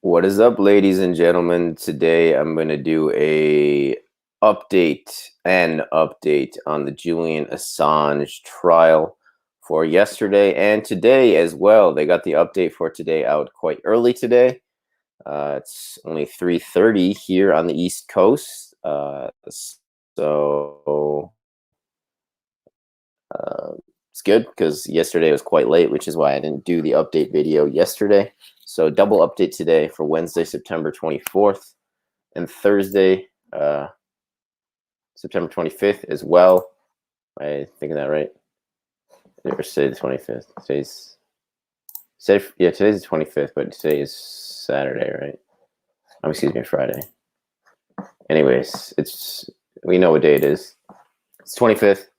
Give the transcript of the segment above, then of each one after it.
What is up, ladies and gentlemen? Today I'm going to do an update on the Julian Assange trial for yesterday and today as well. They got the update for today out quite early today. It's only 3:30 here on the East Coast. So it's good because yesterday was quite late, which is why I didn't do the update video yesterday. So double update today for Wednesday, September 24th, and Thursday, September 25th as well. Am I thinking that right? Or today the 25th. Today's the 25th, but today is Saturday, right? Excuse me, Friday. Anyways, we know what day it is. It's 25th.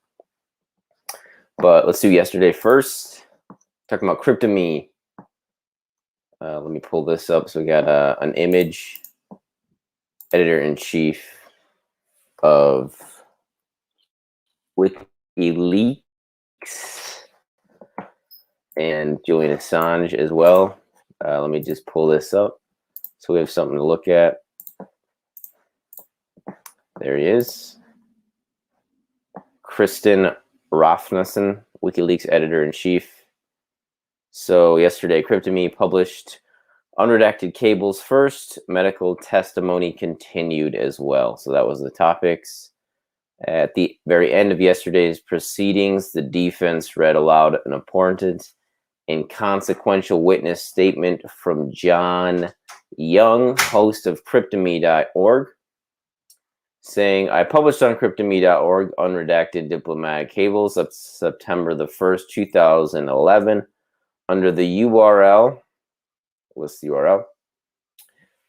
But let's do yesterday first. Talking about CryptoMe. Let me pull this up. So we got an image. Editor-in-chief of WikiLeaks and Julian Assange as well. Let me just pull this up so we have something to look at. There he is. Kristen Rafnason, WikiLeaks editor-in-chief. So yesterday, CryptoMe published unredacted cables first, medical testimony continued as well. So that was the topics. At the very end of yesterday's proceedings, the defense read aloud an important and consequential witness statement from John Young, host of CryptoMe.org, saying, I published on CryptoMe.org unredacted diplomatic cables of September the 1st, 2011, under the URL, list the URL,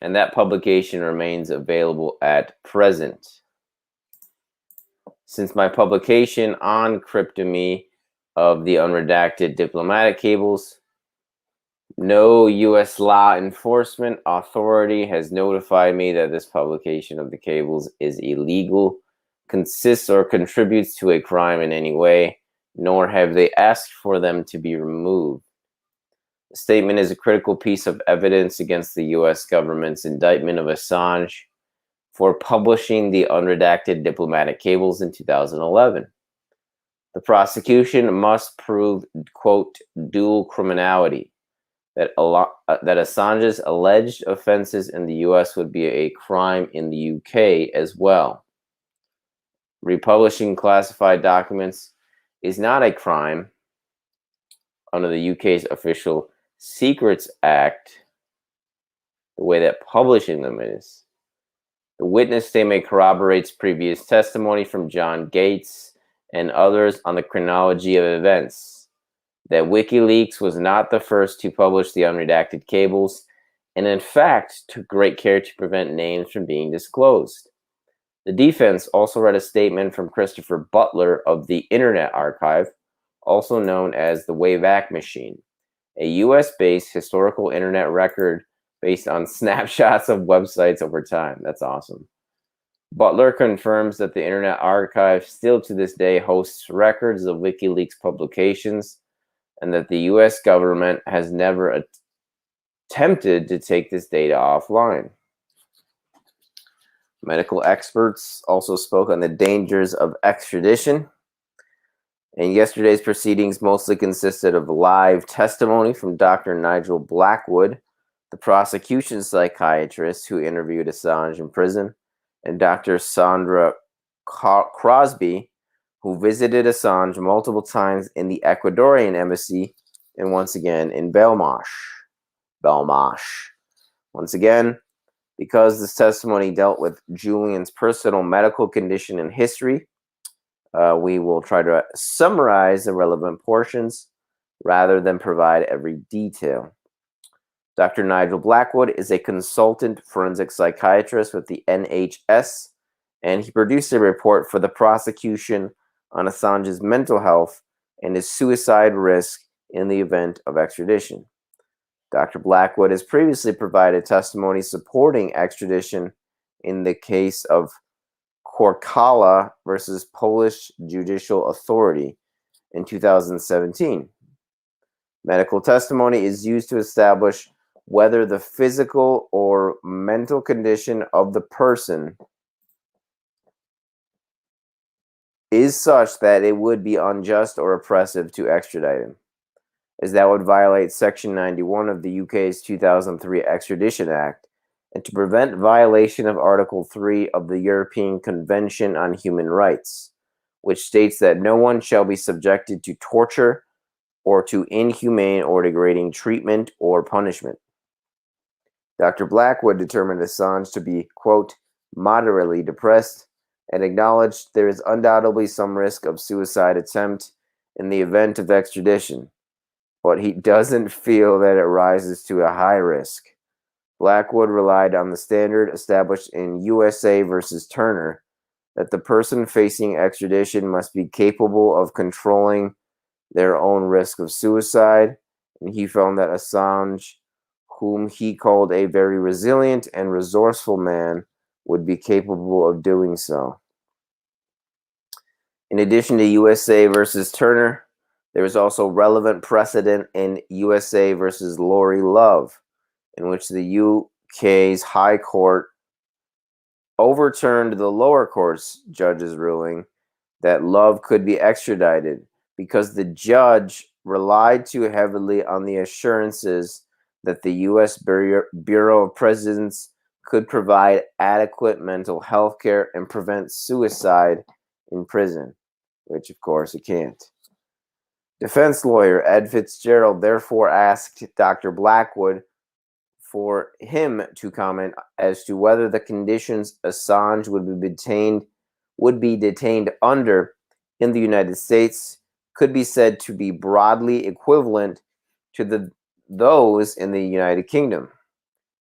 and that publication remains available at present. Since my publication on CryptoMe of the unredacted diplomatic cables, no U.S. law enforcement authority has notified me that this publication of the cables is illegal, consists or contributes to a crime in any way, nor have they asked for them to be removed. The statement is a critical piece of evidence against the U.S. government's indictment of Assange for publishing the unredacted diplomatic cables in 2011. The prosecution must prove, quote, dual criminality, that Assange's alleged offenses in the U.S. would be a crime in the U.K. as well. Republishing classified documents is not a crime under the UK's Official Secrets Act, the way that publishing them is. The witness statement corroborates previous testimony from John Gates and others on the chronology of events, that WikiLeaks was not the first to publish the unredacted cables, and in fact took great care to prevent names from being disclosed. The defense also read a statement from Christopher Butler of the Internet Archive, also known as the Wayback Machine, a US-based historical internet record based on snapshots of websites over time. That's awesome. Butler confirms that the Internet Archive still to this day hosts records of WikiLeaks publications and that the US government has never attempted to take this data offline. Medical experts also spoke on the dangers of extradition. And yesterday's proceedings mostly consisted of live testimony from Dr. Nigel Blackwood, the prosecution psychiatrist who interviewed Assange in prison, and Dr. Sandra Crosby, who visited Assange multiple times in the Ecuadorian embassy and once again in Belmarsh. Once again, because this testimony dealt with Julian's personal medical condition and history, we will try to summarize the relevant portions rather than provide every detail. Dr. Nigel Blackwood is a consultant forensic psychiatrist with the NHS, and he produced a report for the prosecution on Assange's mental health and his suicide risk in the event of extradition. Dr. Blackwood has previously provided testimony supporting extradition in the case of Korkala versus Polish Judicial Authority in 2017. Medical testimony is used to establish whether the physical or mental condition of the person is such that it would be unjust or oppressive to extradite him, as that would violate Section 91 of the UK's 2003 Extradition Act, and to prevent violation of Article 3 of the European Convention on Human Rights, which states that no one shall be subjected to torture or to inhumane or degrading treatment or punishment. Dr. Blackwood determined Assange to be, quote, moderately depressed and acknowledged there is undoubtedly some risk of suicide attempt in the event of extradition, but he doesn't feel that it rises to a high risk. Blackwood relied on the standard established in USA versus Turner that the person facing extradition must be capable of controlling their own risk of suicide, and he found that Assange, whom he called a very resilient and resourceful man, would be capable of doing so. In addition to USA versus Turner, there is also relevant precedent in USA versus Lori Love, in which the UK's High Court overturned the lower court's judge's ruling that Love could be extradited because the judge relied too heavily on the assurances that the U.S. Bureau of Prisons could provide adequate mental health care and prevent suicide in prison, which of course it can't. Defense lawyer Ed Fitzgerald therefore asked Dr. Blackwood for him to comment as to whether the conditions Assange would be detained under in the United States could be said to be broadly equivalent to those in the United Kingdom.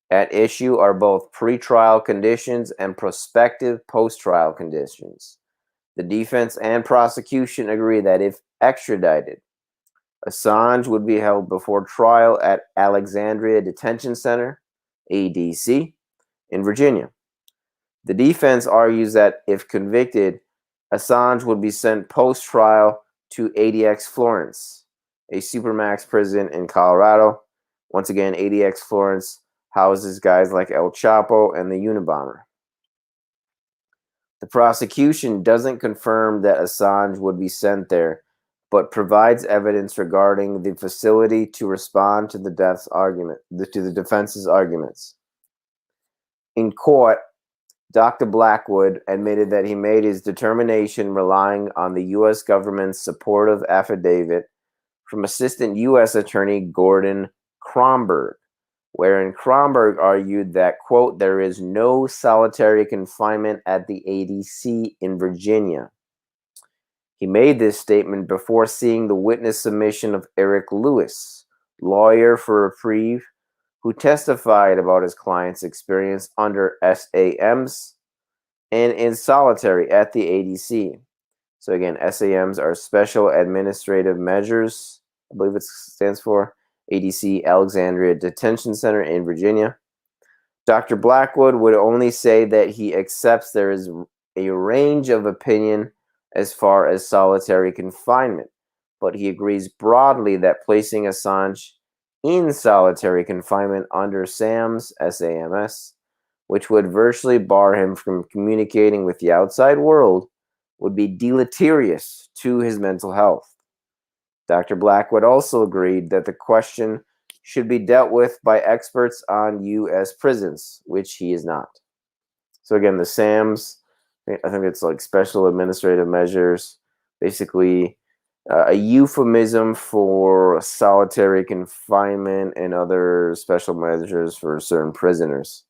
At issue are both pretrial conditions and prospective post-trial conditions. The defense and prosecution agree that if extradited, Assange would be held before trial at Alexandria Detention Center, ADC, in Virginia. The defense argues that if convicted, Assange would be sent post-trial to ADX Florence, a supermax prison in Colorado. Once again, ADX Florence houses guys like El Chapo and the Unabomber. The prosecution doesn't confirm that Assange would be sent there, but provides evidence regarding the facility to respond to the defense's arguments. In court, Dr. Blackwood admitted that he made his determination relying on the U.S. government's supportive affidavit from Assistant U.S. Attorney Gordon Kromberg, wherein Kromberg argued that, quote, there is no solitary confinement at the ADC in Virginia. He made this statement before seeing the witness submission of Eric Lewis, lawyer for Reprieve, who testified about his client's experience under SAMs and in solitary at the ADC. So again, SAMs are Special Administrative Measures, I believe it stands for, ADC, Alexandria Detention Center in Virginia. Dr. Blackwood would only say that he accepts there is a range of opinion as far as solitary confinement, but he agrees broadly that placing Assange in solitary confinement under SAMS, SAMS, which would virtually bar him from communicating with the outside world, would be deleterious to his mental health. Dr. Blackwood also agreed that the question should be dealt with by experts on U.S. prisons, which he is not. So again, the SAMS, I think it's like Special Administrative Measures, basically a euphemism for solitary confinement and other special measures for certain prisoners.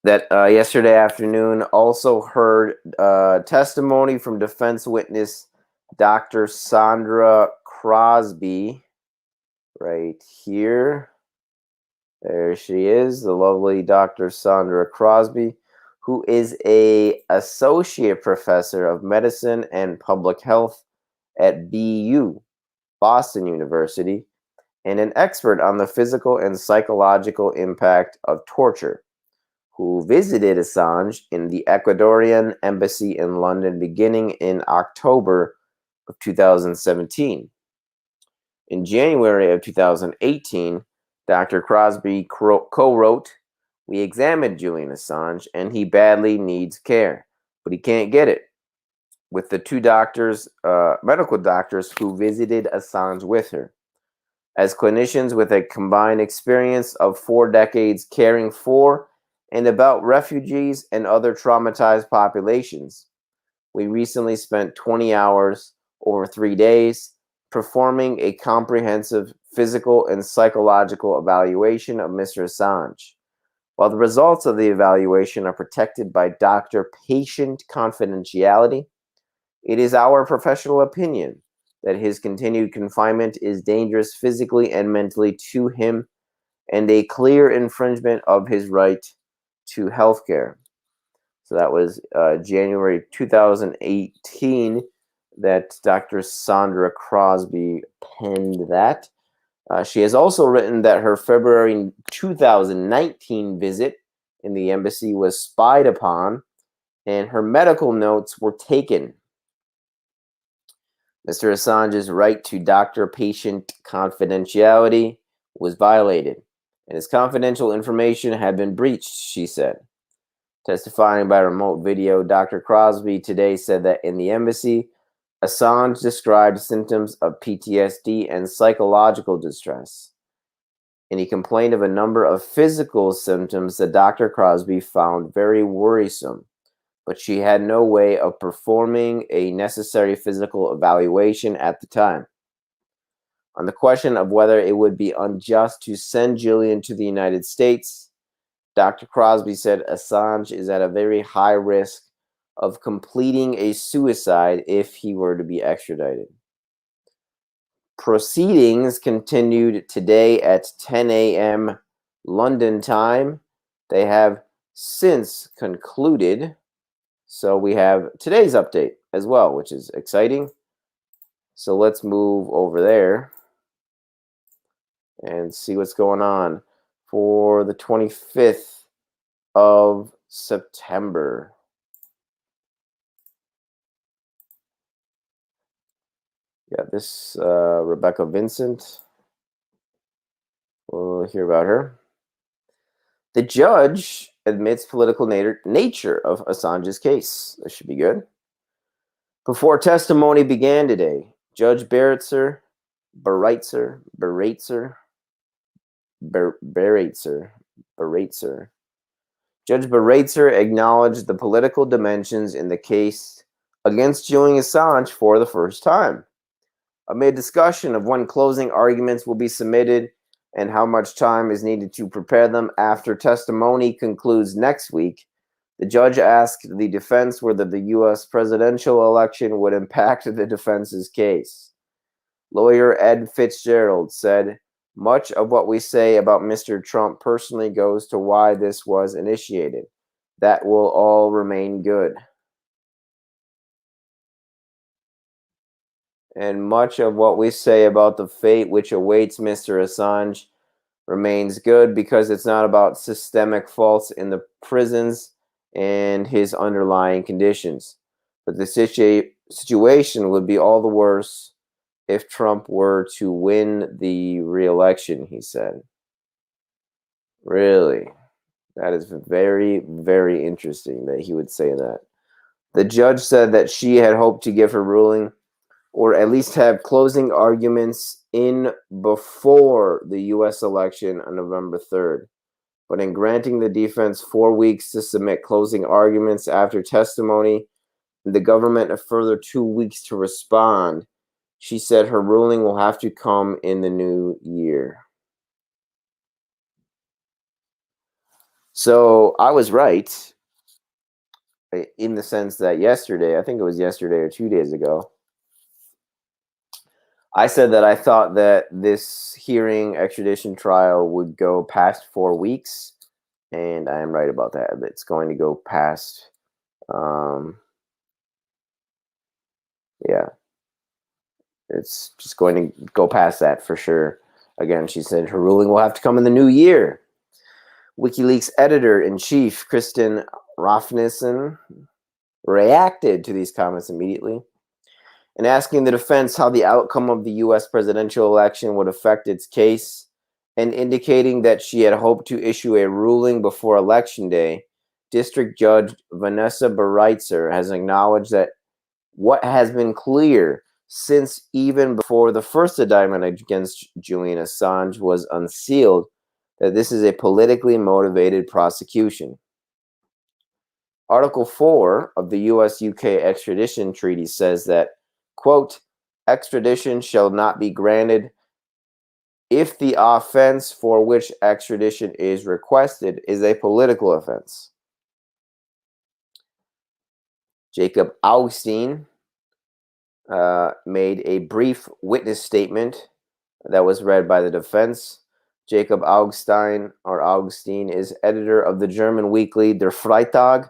That yesterday afternoon also heard testimony from defense witness Dr. Sandra Crosby, right here. There she is, the lovely Dr. Sandra Crosby, who is an associate professor of medicine and public health at BU, Boston University, and an expert on the physical and psychological impact of torture, who visited Assange in the Ecuadorian embassy in London beginning in October of 2017. In January of 2018, Dr. Crosby co-wrote, "We examined Julian Assange and he badly needs care, but he can't get it," with the two doctors, medical doctors who visited Assange with her. As clinicians with a combined experience of 4 decades caring for and about refugees and other traumatized populations, we recently spent 20 hours over 3 days performing a comprehensive physical and psychological evaluation of Mr. Assange. While the results of the evaluation are protected by doctor-patient confidentiality, it is our professional opinion that his continued confinement is dangerous physically and mentally to him and a clear infringement of his right to health care. So that was January 2018 that Dr. Sandra Crosby penned that. She has also written that her February 2019 visit in the embassy was spied upon and her medical notes were taken. Mr. Assange's right to doctor-patient confidentiality was violated, and his confidential information had been breached, she said. Testifying by remote video, Dr. Crosby today said that in the embassy, Assange described symptoms of PTSD and psychological distress. And he complained of a number of physical symptoms that Dr. Crosby found very worrisome, but she had no way of performing a necessary physical evaluation at the time. On the question of whether it would be unjust to send Julian to the United States, Dr. Crosby said Assange is at a very high risk of completing a suicide if he were to be extradited. Proceedings continued today at 10 a.m. London time. They have since concluded. So we have today's update as well, which is exciting. So let's move over there and see what's going on for the 25th of September. Yeah, this Rebecca Vincent. We'll hear about her. The judge admits political nature of Assange's case. This should be good. Before testimony began today, Judge Baritzer Judge Baritzer acknowledged the political dimensions in the case against Julian Assange for the first time. Amid discussion of when closing arguments will be submitted and how much time is needed to prepare them after testimony concludes next week, the judge asked the defense whether the U.S. presidential election would impact the defense's case. Lawyer Ed Fitzgerald said, "Much of what we say about Mr. Trump personally goes to why this was initiated. That will all remain good. And much of what we say about the fate which awaits Mr. Assange remains good because it's not about systemic faults in the prisons and his underlying conditions. But the situation would be all the worse if Trump were to win the re-election," he said. Really? That is very, very interesting that he would say that. The judge said that she had hoped to give her ruling or at least have closing arguments in before the U.S. election on November 3rd. But in granting the defense 4 weeks to submit closing arguments after testimony, and the government a further 2 weeks to respond, she said her ruling will have to come in the new year. So I was right in the sense that yesterday, I think it was yesterday or 2 days ago, I said that I thought that this hearing extradition trial would go past 4 weeks, and I am right about that. It's going to go past, yeah, it's just going to go past that for sure. Again, she said her ruling will have to come in the new year. WikiLeaks editor-in-chief Kristen Rafnissen reacted to these comments immediately. and asking the defense how the outcome of the U.S. presidential election would affect its case, and indicating that she had hoped to issue a ruling before Election Day, District Judge Vanessa Bereitzer has acknowledged that what has been clear since even before the first indictment against Julian Assange was unsealed, that this is a politically motivated prosecution. Article 4 of the U.S.-UK extradition treaty says that, quote, extradition shall not be granted if the offense for which extradition is requested is a political offense. Jacob Augstein made a brief witness statement that was read by the defense. Jacob Augstein is editor of the German weekly Der Freitag,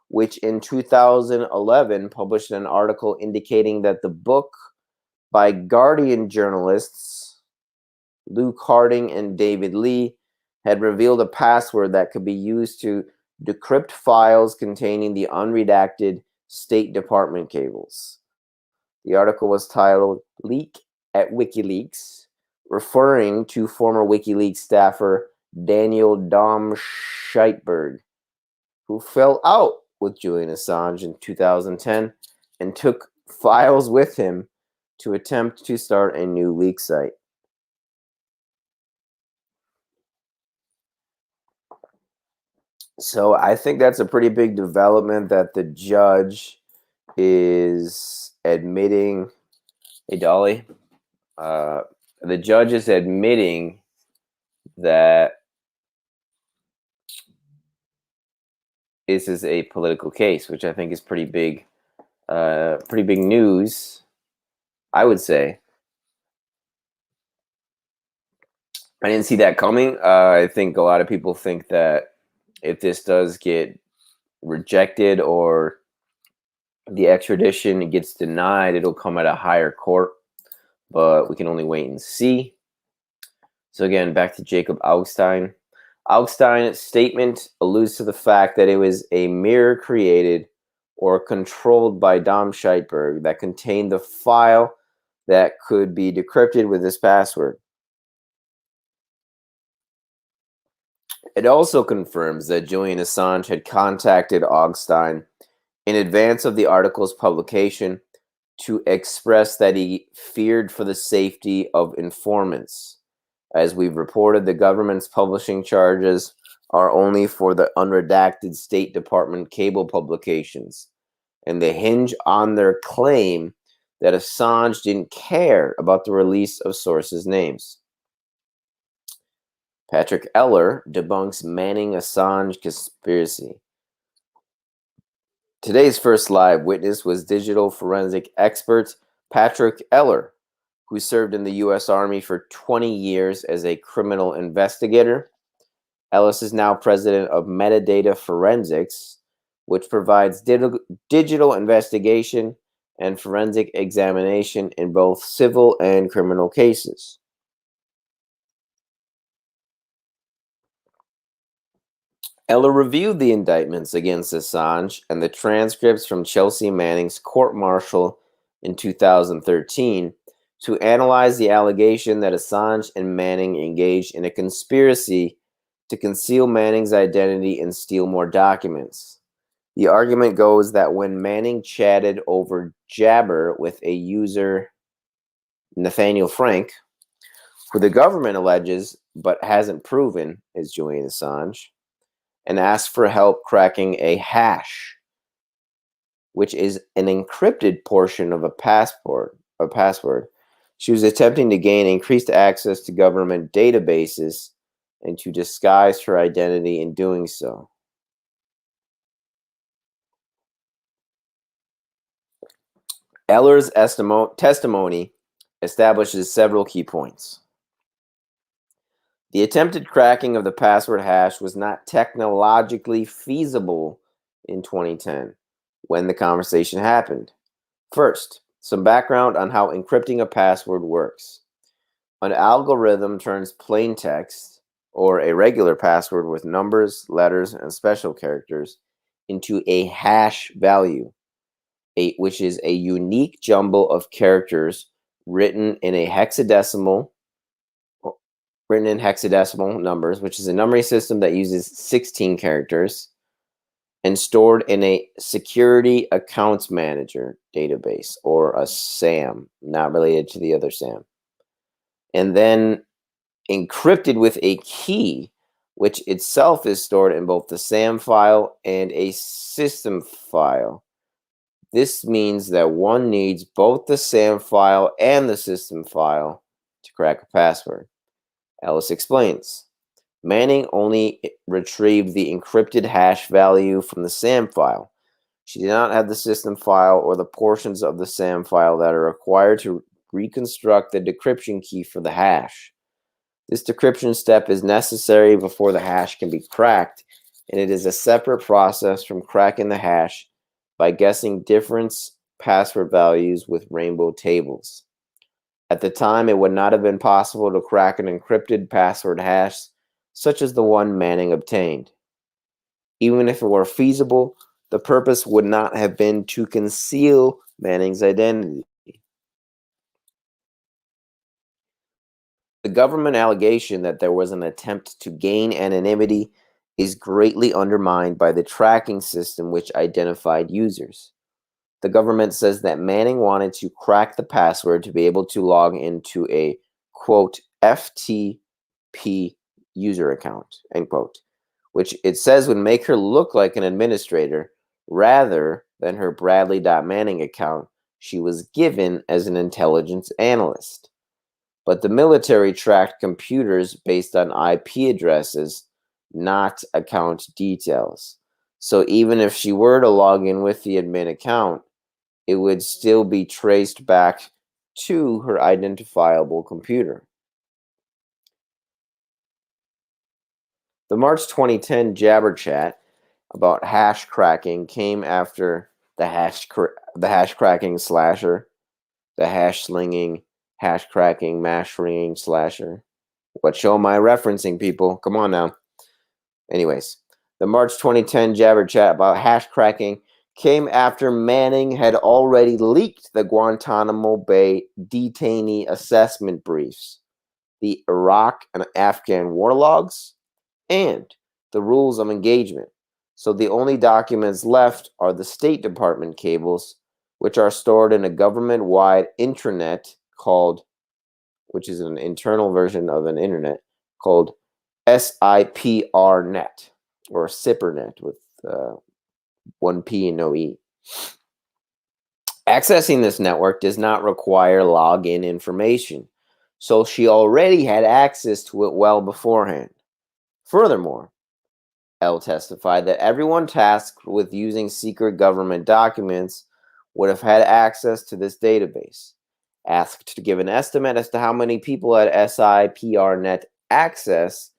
which in 2011 published an article indicating that the book by Guardian journalists Luke Harding and David Lee had revealed a password that could be used to decrypt files containing the unredacted State Department cables. The article was titled Leak at WikiLeaks, referring to former WikiLeaks staffer Daniel Dom Scheitberg, who fell out with Julian Assange in 2010 and took files with him to attempt to start a new leak site. So I think that's a pretty big development that the judge is admitting. Hey, Dolly. The judge is admitting that this is a political case, which I think is pretty big news, I would say. I didn't see that coming. I think a lot of people think that if this does get rejected or the extradition gets denied, it'll come at a higher court, but we can only wait and see. So again, back to Jacob Augstein. Augstein's statement alludes to the fact that it was a mirror created or controlled by Dom Scheitberg that contained the file that could be decrypted with this password. It also confirms that Julian Assange had contacted Augstein in advance of the article's publication to express that he feared for the safety of informants. As we've reported, the government's publishing charges are only for the unredacted State Department cable publications, and they hinge on their claim that Assange didn't care about the release of sources' names. Patrick Eller debunks Manning Assange conspiracy. Today's first live witness was digital forensic expert Patrick Eller, who served in the U.S. Army for 20 years as a criminal investigator. Ellis is now president of Metadata Forensics, which provides digital investigation and forensic examination in both civil and criminal cases. Eller reviewed the indictments against Assange and the transcripts from Chelsea Manning's court-martial in 2013 to analyze the allegation that Assange and Manning engaged in a conspiracy to conceal Manning's identity and steal more documents. The argument goes that when Manning chatted over Jabber with a user, Nathaniel Frank, who the government alleges but hasn't proven is Julian Assange, and asked for help cracking a hash, which is an encrypted portion of a password. She was attempting to gain increased access to government databases and to disguise her identity in doing so. Eller's testimony establishes several key points. The attempted cracking of the password hash was not technologically feasible in 2010 when the conversation happened. First, some background on how encrypting a password works. An algorithm turns plain text, or a regular password with numbers, letters, and special characters, into a hash value. which is a unique jumble of characters written in a hexadecimal written in hexadecimal numbers, which is a numbering system that uses 16 characters and stored in a security accounts manager database, or a SAM, not related to the other SAM. And then encrypted with a key, which itself is stored in both the SAM file and a system file. This means that one needs both the SAM file and the system file to crack a password. Ellis explains. Manning only retrieved the encrypted hash value from the SAM file. She did not have the system file or the portions of the SAM file that are required to reconstruct the decryption key for the hash. This decryption step is necessary before the hash can be cracked, and it is a separate process from cracking the hash by guessing difference password values with rainbow tables. At the time, it would not have been possible to crack an encrypted password hash such as the one Manning obtained. Even if it were feasible, the purpose would not have been to conceal Manning's identity. The government allegation that there was an attempt to gain anonymity is greatly undermined by the tracking system which identified users. The government says that Manning wanted to crack the password to be able to log into a, quote, FTP user account, end quote, which it says would make her look like an administrator rather than her Bradley.Manning account she was given as an intelligence analyst. But the military tracked computers based on IP addresses, not account details. So even if she were to log in with the admin account, it would still be traced back to her identifiable computer. The March 2010 Jabber chat about hash cracking came after the hash cracking slasher, the hash slinging, hash cracking, mash ringing slasher. What show am I referencing, people? Come on now. Anyways, the March 2010 Jabber chat about hash cracking came after Manning had already leaked the Guantanamo Bay detainee assessment briefs, the Iraq and Afghan war logs, and the rules of engagement. So the only documents left are the State Department cables, which are stored in a government-wide intranet which is an internal version of an internet called SIPRNet, or SIPRNet with one P and no E. Accessing this network does not require login information, so she already had access to it well beforehand. Furthermore, L testified that everyone tasked with using secret government documents would have had access to this database. Asked to give an estimate as to how many people had SIPRNet access,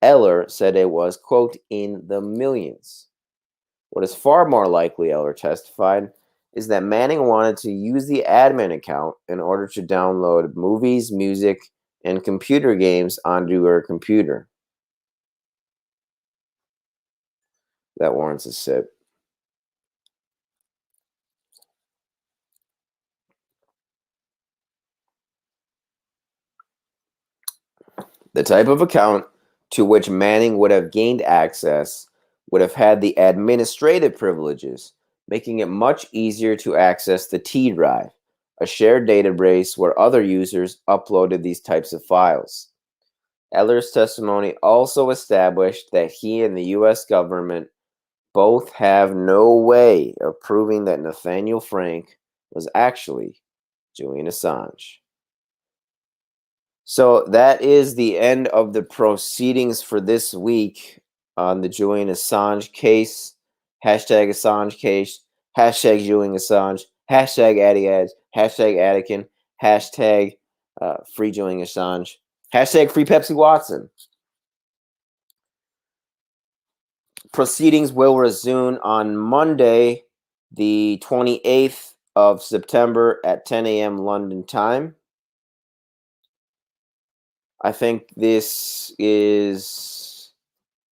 Eller said it was, quote, in the millions. What is far more likely, Eller testified, is that Manning wanted to use the admin account in order to download movies, music, and computer games onto her computer. That warrants a sip. The type of account to which Manning would have gained access would have had the administrative privileges, making it much easier to access the T drive, a shared database where other users uploaded these types of files. Eller's testimony also established that he and the U.S. government both have no way of proving that Nathaniel Frank was actually Julian Assange. So that is the end of the proceedings for this week on the Julian Assange case. Hashtag Assange case. Hashtag Julian Assange. Hashtag Adiaz. Hashtag Atikin. Hashtag Free Julian Assange. Hashtag Free Pepsi Watson. Proceedings will resume on Monday, the 28th of September at 10 a.m. London time. I think this is,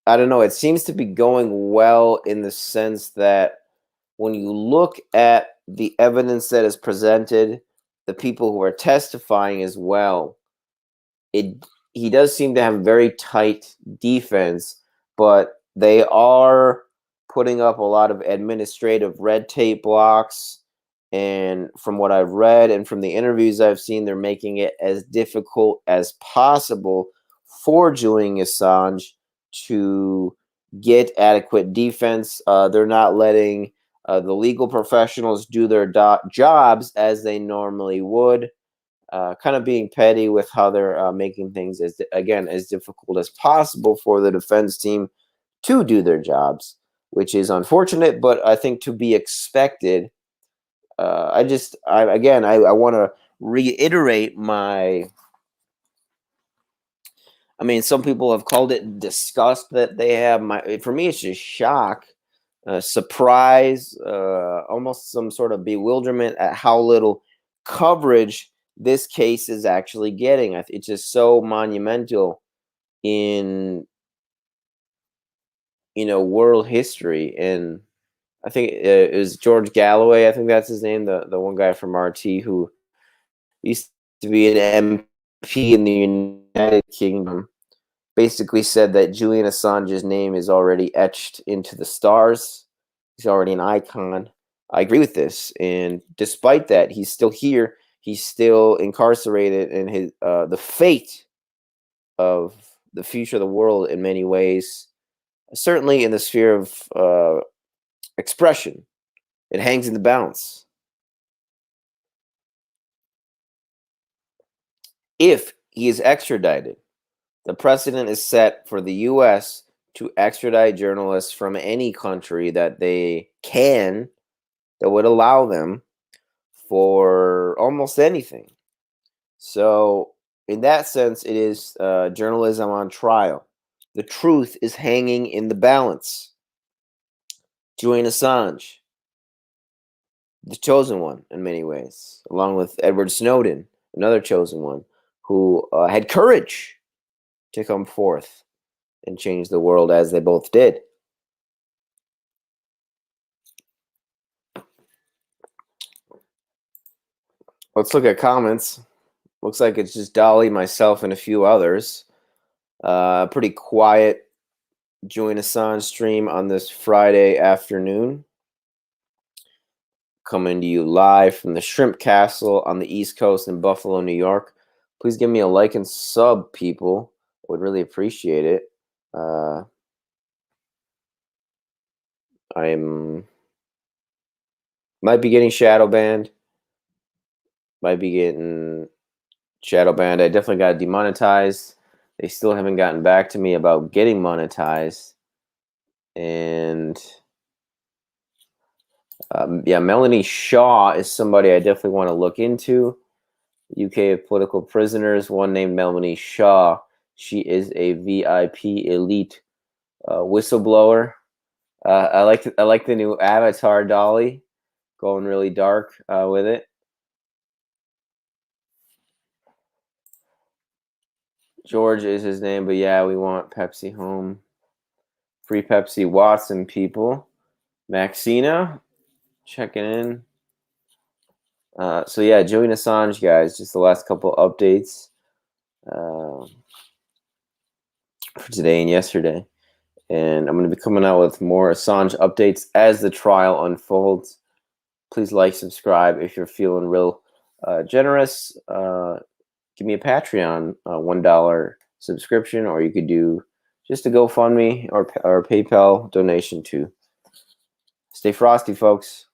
I don't know, it seems to be going well in the sense that when you look at the evidence that is presented, the people who are testifying as well, he does seem to have very tight defense, but they are putting up a lot of administrative red tape blocks. And from what I've read and from the interviews I've seen, they're making it as difficult as possible for Julian Assange to get adequate defense. They're not letting the legal professionals do their jobs as they normally would. Kind of being petty with how they're making things as difficult as possible for the defense team to do their jobs, which is unfortunate, but I think to be expected. I want to reiterate my. I mean, some people have called it disgust that they have. For me, it's just shock, surprise, almost some sort of bewilderment at how little coverage this case is actually getting. It's just so monumental in world history. And I think it was George Galloway. I think that's his name, the one guy from RT who used to be an MP in the United Kingdom. Basically said that Julian Assange's name is already etched into the stars. He's already an icon. I agree with this, and despite that, he's still here. He's still incarcerated, and his the fate of the future of the world in many ways, certainly in the sphere of expression, it hangs in the balance. If he is extradited, the precedent is set for the U.S. to extradite journalists from any country that that would allow them for almost anything. So, in that sense, it is journalism on trial. The truth is hanging in the balance. Julian Assange, the chosen one in many ways, along with Edward Snowden, another chosen one, who had courage to come forth and change the world as they both did. Let's look at comments. Looks like it's just Dolly, myself, and a few others. Pretty quiet Julian Assange stream on this Friday afternoon. Coming to you live from the Shrimp Castle on the East Coast in Buffalo, New York. Please give me a like and sub, people. I would really appreciate it. Might be getting shadow banned. Might be getting shadow banned. I definitely got demonetized. They still haven't gotten back to me about getting monetized. And yeah, Melanie Shaw is somebody I definitely want to look into. UK political prisoners, one named Melanie Shaw. She is a VIP elite whistleblower. I like the new avatar, Dolly, going really dark with it. George is his name, but yeah, we want Pepsi home. Free Pepsi Watson, people. Maxina, checking in. So yeah, Julian Assange, guys, just the last couple updates for today and yesterday. And I'm going to be coming out with more Assange updates as the trial unfolds. Please like, subscribe if you're feeling real generous. Give me a Patreon $1 subscription, or you could do just a GoFundMe or PayPal donation too. Stay frosty, folks.